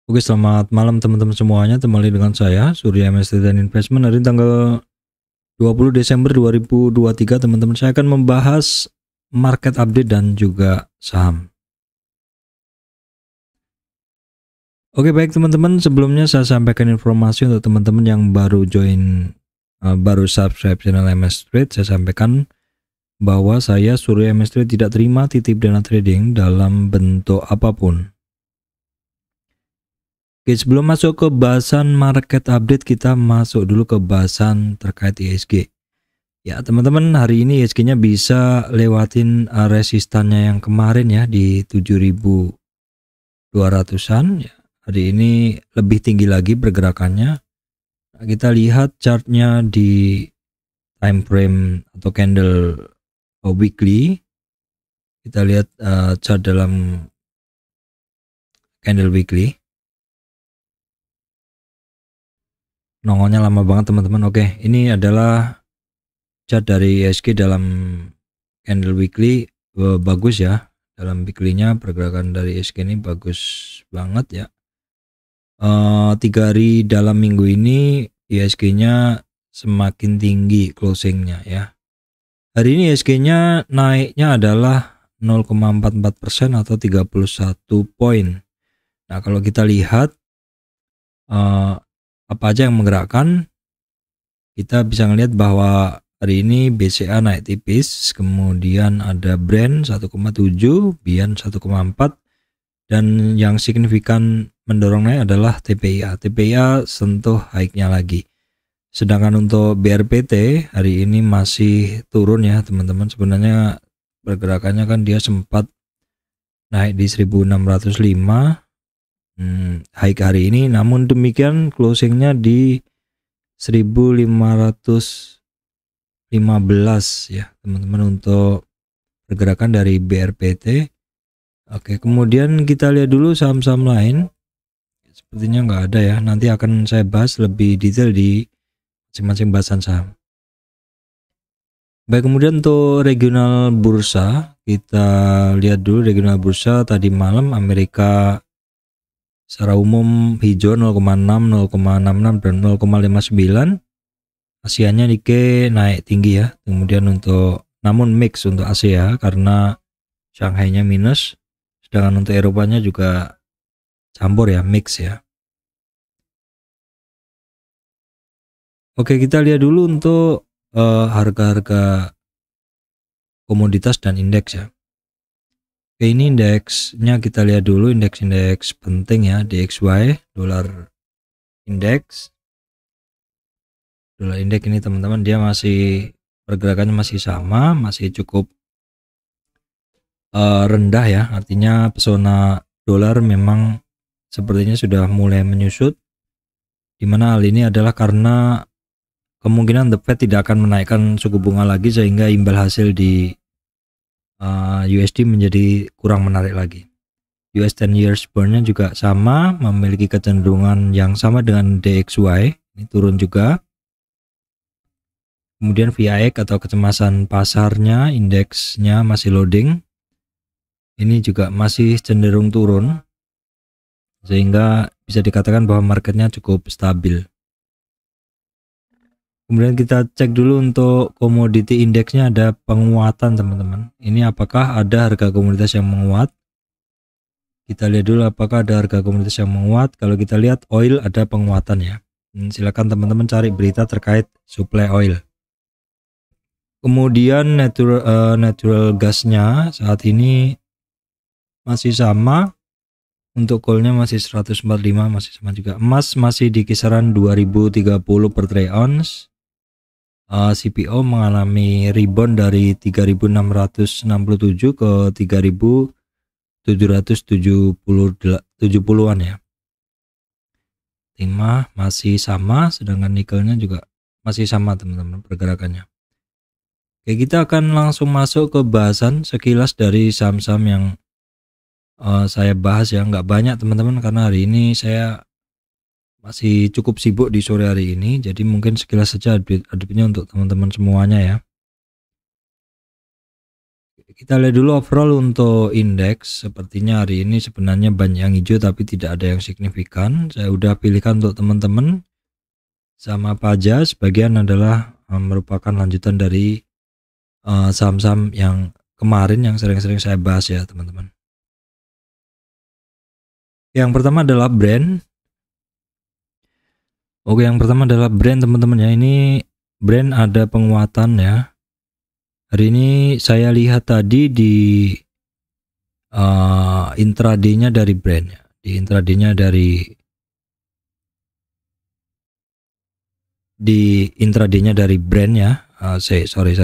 Oke, selamat malam teman-teman semuanya. Kembali dengan saya Surya MST dan Investment hari tanggal 20 Desember 2023. Teman-teman, saya akan membahas market update dan juga saham. Oke, baik teman-teman, sebelumnya saya sampaikan informasi untuk teman-teman yang baru join, baru subscribe channel MS Trade. Saya sampaikan bahwa saya Surya MS Trade tidak terima titip dana trading dalam bentuk apapun. Oke, sebelum masuk ke bahasan market update, kita masuk dulu ke bahasan terkait ISG. Ya, teman-teman, hari ini ISG-nya bisa lewatin resistannya yang kemarin ya di 7.200-an ya. Hari ini lebih tinggi lagi pergerakannya. Nah, kita lihat chartnya di time frame atau candle weekly. Kita lihat chart dalam candle weekly. Nongolnya lama banget teman-teman. Oke, ini adalah chart dari ISG dalam candle weekly. Bagus ya, dalam weekly-nya pergerakan dari ISG ini bagus banget ya. 3 hari dalam minggu ini ISG-nya semakin tinggi closingnya ya. Hari ini ISG-nya naiknya adalah 0,44% atau 31 poin. Nah, kalau kita lihat apa aja yang menggerakkan, kita bisa ngelihat bahwa hari ini BCA naik tipis, kemudian ada Brent 1,7, Bian 1,4, dan yang signifikan mendorong naik adalah TPIA. TPIA sentuh high-nya lagi. Sedangkan untuk BRPT hari ini masih turun ya teman-teman. Sebenarnya pergerakannya kan dia sempat naik di 1605 high hari ini, namun demikian closingnya di 1515 ya teman-teman untuk pergerakan dari BRPT. Oke, kemudian kita lihat dulu saham-saham lain. Sepertinya nggak ada ya, nanti akan saya bahas lebih detail di masing-masing bahasan saham. Baik, kemudian untuk regional bursa, kita lihat dulu regional bursa tadi malam. Amerika secara umum hijau 0,6, 0,66 dan 0,59. Asianya Nikkei naik tinggi ya. Kemudian namun mix untuk Asia karena Shanghai-nya minus, sedangkan untuk Eropanya juga campur ya, mix ya. Oke, kita lihat dulu untuk harga-harga komoditas dan indeks ya. Oke, ini indeksnya kita lihat dulu, indeks penting ya, DXY, dolar indeks. Dolar indeks ini teman-teman, dia masih pergerakannya masih sama, masih cukup rendah ya, artinya pesona dolar memang sepertinya sudah mulai menyusut, dimana hal ini adalah karena kemungkinan The Fed tidak akan menaikkan suku bunga lagi, sehingga imbal hasil di USD menjadi kurang menarik lagi. US 10 years bond-nya juga sama, memiliki kecenderungan yang sama dengan DXY, ini turun juga. Kemudian VIX atau kecemasan pasarnya, indeksnya masih loading, ini juga masih cenderung turun, sehingga bisa dikatakan bahwa marketnya cukup stabil. Kemudian kita cek dulu untuk komoditi indeksnya, ada penguatan teman-teman. Ini apakah ada harga komoditas yang menguat? Kita lihat dulu apakah ada harga komoditas yang menguat. Kalau kita lihat oil ada penguatan ya. Silakan teman-teman cari berita terkait supply oil. Kemudian natural gasnya saat ini masih sama. Untuk coalnya masih 145, masih sama juga. Emas masih di kisaran 2030 per troy ounce. CPO mengalami rebound dari 3.667 ke 3.770-an ya. Timah masih sama, sedangkan nikelnya juga masih sama teman-teman pergerakannya. Oke, kita akan langsung masuk ke bahasan sekilas dari saham-saham yang saya bahas ya. Nggak banyak teman-teman karena hari ini saya masih cukup sibuk di sore hari ini, jadi mungkin sekilas saja update-nya untuk teman-teman semuanya ya. kita lihat dulu overall untuk indeks. Sepertinya hari ini sebenarnya banyak yang hijau tapi tidak ada yang signifikan. Saya udah pilihkan untuk teman-teman sama apa aja. Sebagian adalah merupakan lanjutan dari saham-saham yang kemarin yang sering-sering saya bahas ya teman-teman. Yang pertama adalah brand. Oke, yang pertama adalah brand teman-teman ya. Ini brand ada penguatan ya. Hari ini saya lihat tadi di intraday-nya dari brand ya. Di intraday-nya dari brand ya. Sorry.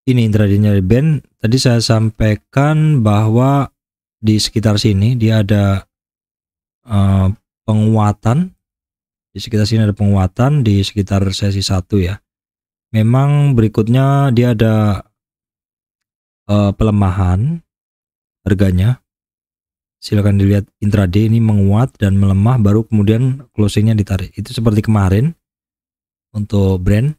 Ini intraday-nya dari brand. Tadi saya sampaikan bahwa di sekitar sini dia ada penguatan. Di sekitar sini ada penguatan di sekitar sesi 1 ya. Memang berikutnya dia ada pelemahan harganya. Silakan dilihat intraday ini menguat dan melemah baru kemudian closingnya ditarik. Itu seperti kemarin untuk brand.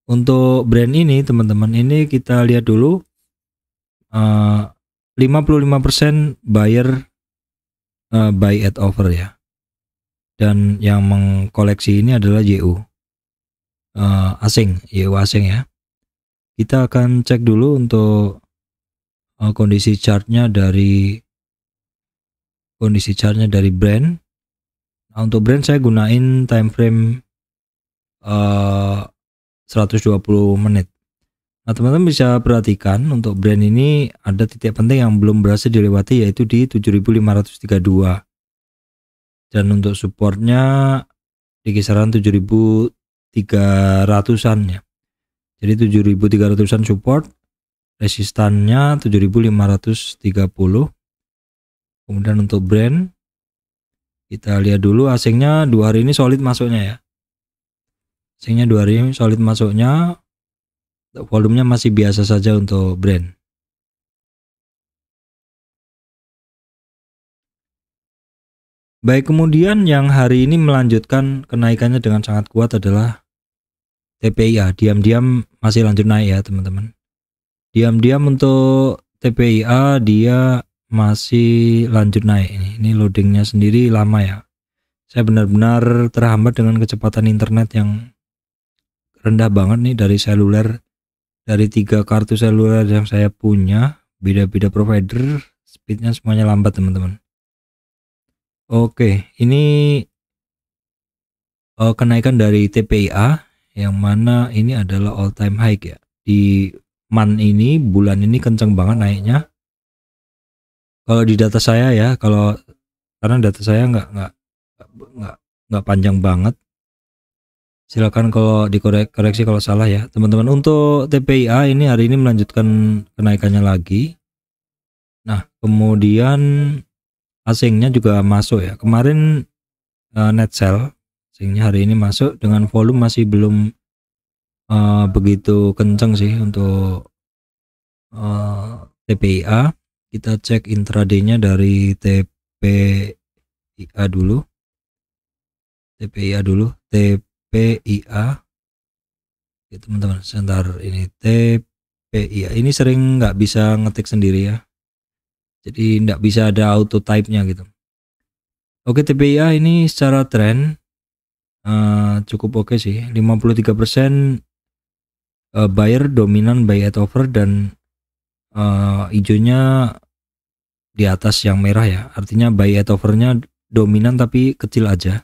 Untuk brand ini teman-teman, ini kita lihat dulu 55% buyer buy at over ya. Dan yang mengkoleksi ini adalah YU asing ya. Kita akan cek dulu untuk kondisi chartnya dari brand. Nah, untuk brand saya gunain time frame 120 menit. Nah, teman-teman bisa perhatikan untuk brand ini ada titik penting yang belum berhasil dilewati yaitu di 7532. Dan untuk supportnya di kisaran 7300-an ya. Jadi 7300-an support, resistannya 7530. Kemudian untuk brand kita lihat dulu asingnya 2 hari ini solid masuknya ya. Asingnya 2 hari ini solid masuknya. Volumenya masih biasa saja untuk brand. Baik, kemudian yang hari ini melanjutkan kenaikannya dengan sangat kuat adalah TPIA. Diam-diam masih lanjut naik ya teman-teman. Diam-diam untuk TPIA dia masih lanjut naik. Ini loadingnya sendiri lama ya. Saya benar-benar terhambat dengan kecepatan internet yang rendah banget nih dari seluler. Dari 3 kartu seluler yang saya punya, beda-beda provider, speednya semuanya lambat teman-teman. Oke, ini kenaikan dari TPIA yang mana ini adalah all time high ya. Di bulan ini kenceng banget naiknya. Kalau di data saya ya, karena data saya nggak panjang banget. Silakan kalau dikoreksi kalau salah ya teman-teman. Untuk TPIA ini hari ini melanjutkan kenaikannya lagi. Nah, kemudian asingnya juga masuk ya. Kemarin net sell asingnya hari ini masuk dengan volume masih belum begitu kenceng sih untuk TPIA. Kita cek intraday-nya dari TPIA dulu. TPIA ya, teman-teman. Sebentar, ini TPIA ini sering nggak bisa ngetik sendiri ya. Jadi nggak bisa ada auto type-nya gitu. Oke, TPIA ini secara tren cukup oke sih. 53% buyer dominan buy at over dan hijaunya di atas yang merah ya. Artinya buy at over-nya dominan tapi kecil aja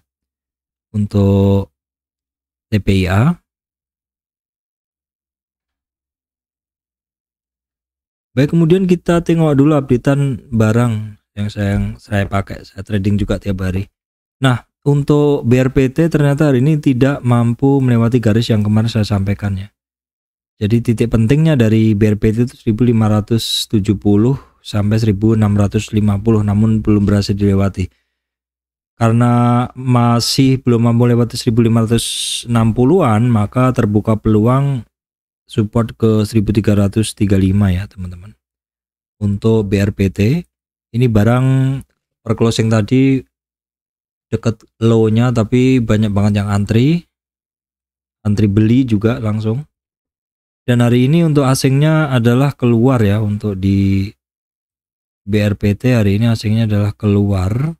untuk TPIA. Baik, kemudian kita tengok dulu updatean barang yang saya pakai, saya trading juga tiap hari. Nah, untuk BRPT ternyata hari ini tidak mampu melewati garis yang kemarin saya sampaikan ya. Jadi titik pentingnya dari BRPT itu 1570 sampai 1650, namun belum berhasil dilewati. Karena masih belum mampu melewati 1560-an, maka terbuka peluang support ke 1335 ya teman-teman. Untuk BRPT ini barang per closing tadi deket low-nya tapi banyak banget yang antri beli juga langsung. Dan hari ini untuk asingnya adalah keluar ya, untuk di BRPT hari ini asingnya adalah keluar.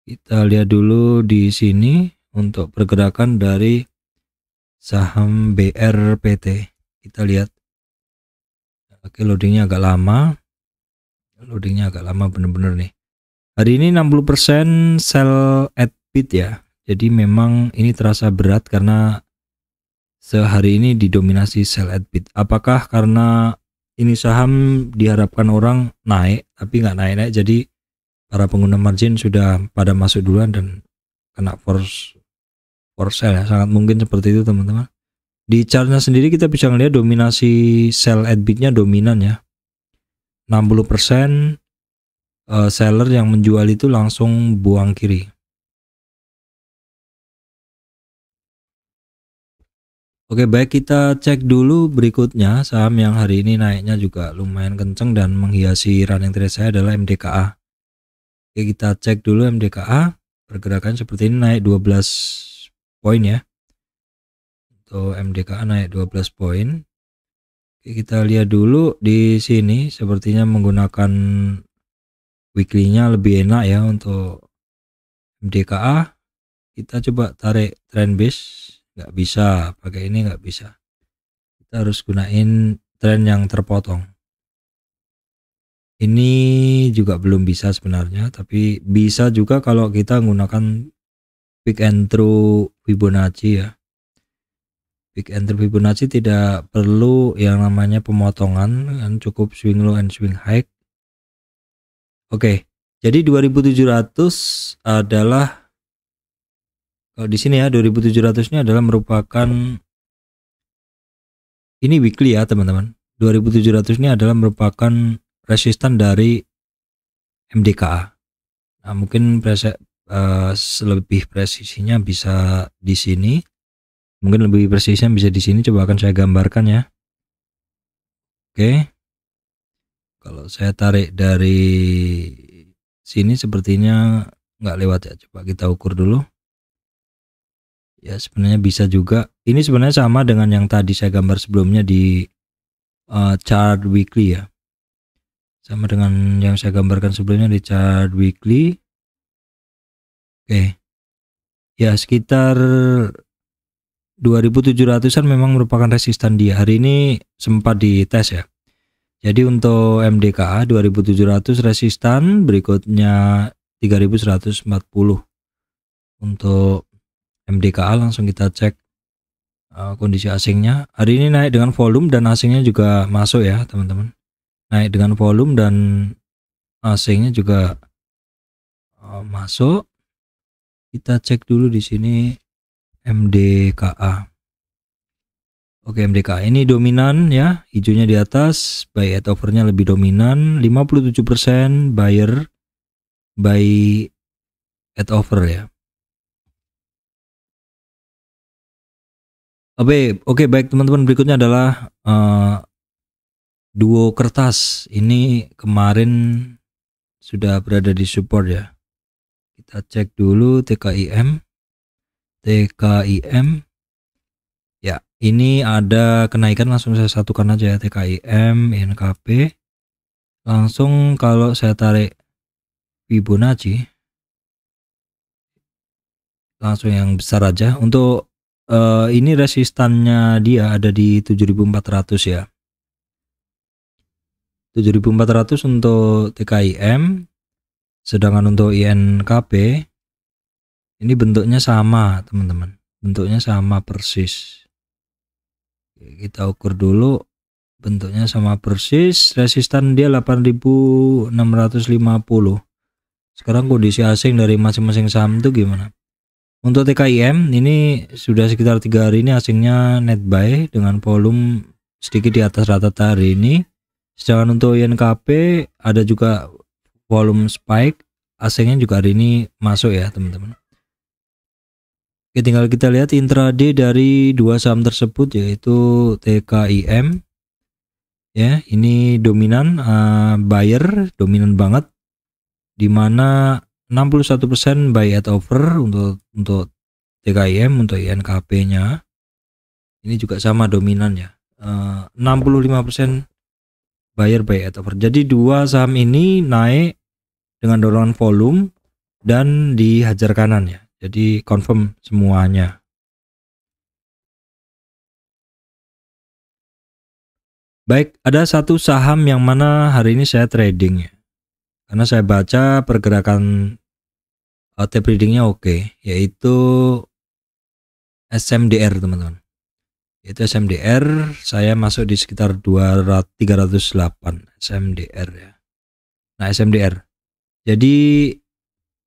Kita lihat dulu di sini untuk pergerakan dari saham BRPT. Kita lihat. Oke, loadingnya agak lama. Loadingnya agak lama bener-bener nih. Hari ini 60% sell at bid ya. Jadi memang ini terasa berat karena sehari ini didominasi sell at bid. Apakah karena ini saham diharapkan orang naik tapi nggak naik-naik, jadi para pengguna margin sudah pada masuk duluan dan kena force sell ya. Sangat mungkin seperti itu teman-teman. Di chartnya sendiri kita bisa melihat dominasi sell at bidnya dominan ya. 60% seller yang menjual itu langsung buang kiri. Oke, baik, kita cek dulu berikutnya saham yang hari ini naiknya juga lumayan kenceng dan menghiasi running trade saya adalah MDKA. Oke, kita cek dulu MDKA. Pergerakan seperti ini, naik 12 poin ya. Untuk MDKA naik 12 poin. Oke, kita lihat dulu di sini sepertinya menggunakan weekly-nya lebih enak ya untuk MDKA. Kita coba tarik trend base. Nggak bisa pakai ini, nggak bisa, kita harus gunain tren yang terpotong. Ini juga belum bisa sebenarnya, tapi bisa juga kalau kita menggunakan pick and through Fibonacci ya. Pick and through Fibonacci tidak perlu yang namanya pemotongan, kan cukup swing low and swing high. Oke, jadi 2700 adalah, kalau di sini ya 2700-nya adalah merupakan ini weekly ya teman-teman. 2700 ini adalah merupakan resistan dari MDKA. Nah, mungkin lebih presisinya bisa di sini. Mungkin lebih presisinya bisa di sini. Coba akan saya gambarkan ya. Oke. Kalau saya tarik dari sini sepertinya nggak lewat ya. Coba kita ukur dulu. Ya, sebenarnya bisa juga. Ini sebenarnya sama dengan yang tadi saya gambar sebelumnya di chart weekly ya. Sama dengan yang saya gambarkan sebelumnya di chart weekly. Oke. Ya, sekitar 2700-an memang merupakan resistan dia. Hari ini sempat dites ya. Jadi untuk MDKA 2700 resistan, berikutnya 3140. Untuk MDKA langsung kita cek kondisi asingnya. Hari ini naik dengan volume dan asingnya juga masuk ya teman-teman. Naik dengan volume dan asingnya juga masuk. Kita cek dulu di sini MDKA. Oke, MDKA ini dominan ya, hijaunya di atas, buy at overnya lebih dominan, 57% buyer buy at over ya. Oke, baik teman-teman, berikutnya adalah duo kertas. Ini kemarin sudah berada di support ya. Kita cek dulu TKIM. Ya, ini ada kenaikan, langsung saya satukan aja ya, TKIM, INKP. Langsung kalau saya tarik Fibonacci, langsung yang besar aja. Untuk ini resistannya dia ada di 7400 ya. 7400 untuk TKIM, sedangkan untuk INKP ini bentuknya sama teman-teman, bentuknya sama persis. Kita ukur dulu, bentuknya sama persis. Resistan dia 8650. Sekarang kondisi asing dari masing-masing saham itu gimana? Untuk TKIM ini sudah sekitar 3 hari ini asingnya net buy dengan volume sedikit di atas rata-rata hari ini. Sedangkan untuk INKP ada juga volume spike, asingnya juga hari ini masuk ya teman-teman. Oke, tinggal kita lihat intraday dari dua saham tersebut, yaitu TKIM ya, ini dominan buyer, dominan banget, dimana 61% buy at over untuk TKIM. Untuk INKP nya ini juga sama dominan ya, 65% buyer buy at over. Jadi dua saham ini naik dengan dorongan volume dan dihajar kanan ya. Jadi confirm semuanya. Baik, ada satu saham yang mana hari ini saya trading ya. Karena saya baca pergerakan tape readingnya oke, yaitu SMDR teman-teman. Itu SMDR, saya masuk di sekitar 308 SMDR ya. Nah SMDR, jadi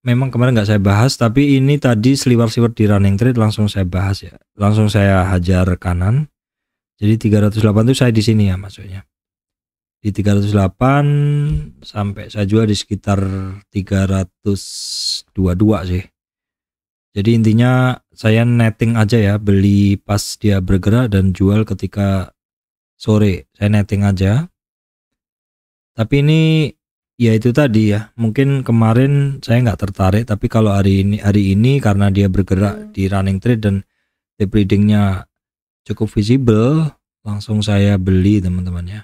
memang kemarin nggak saya bahas, tapi ini tadi seliwar-seliwar di running trade langsung saya bahas ya, langsung saya hajar kanan. Jadi 308 itu saya di sini ya maksudnya. Di 308 sampai saya jual di sekitar 322 sih. Jadi intinya saya netting aja ya, beli pas dia bergerak dan jual ketika sore. Saya netting aja. Tapi ini ya itu tadi ya, mungkin kemarin saya nggak tertarik, tapi kalau hari ini karena dia bergerak di running trade dan tape readingnya cukup visible, langsung saya beli teman-teman ya.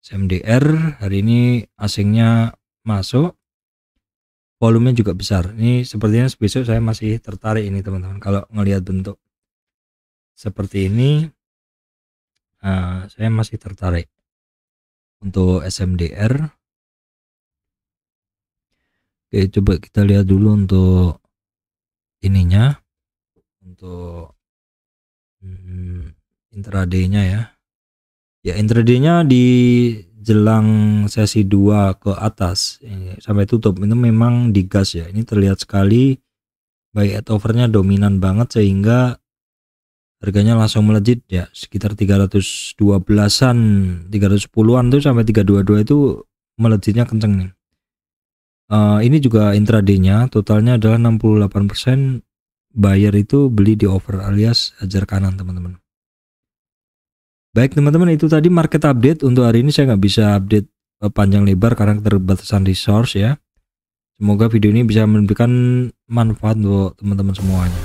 SMDR hari ini asingnya masuk, volumenya juga besar. Ini sepertinya besok saya masih tertarik ini teman-teman. Kalau ngelihat bentuk seperti ini, saya masih tertarik untuk SMDR. Oke, coba kita lihat dulu untuk ininya, untuk intraday-nya ya. Ya intraday-nya di jelang sesi 2 ke atas ini, sampai tutup itu memang digas ya. Ini terlihat sekali buy at over-nya dominan banget sehingga harganya langsung melejit ya, sekitar 312-an, 310-an tuh sampai 322 itu melejitnya kenceng nih. Ini juga intraday-nya totalnya adalah 68% buyer itu beli di over alias hajar kanan teman-teman. Baik teman-teman, itu tadi market update untuk hari ini. Saya nggak bisa update panjang lebar karena keterbatasan resource ya. Semoga video ini bisa memberikan manfaat untuk teman-teman semuanya.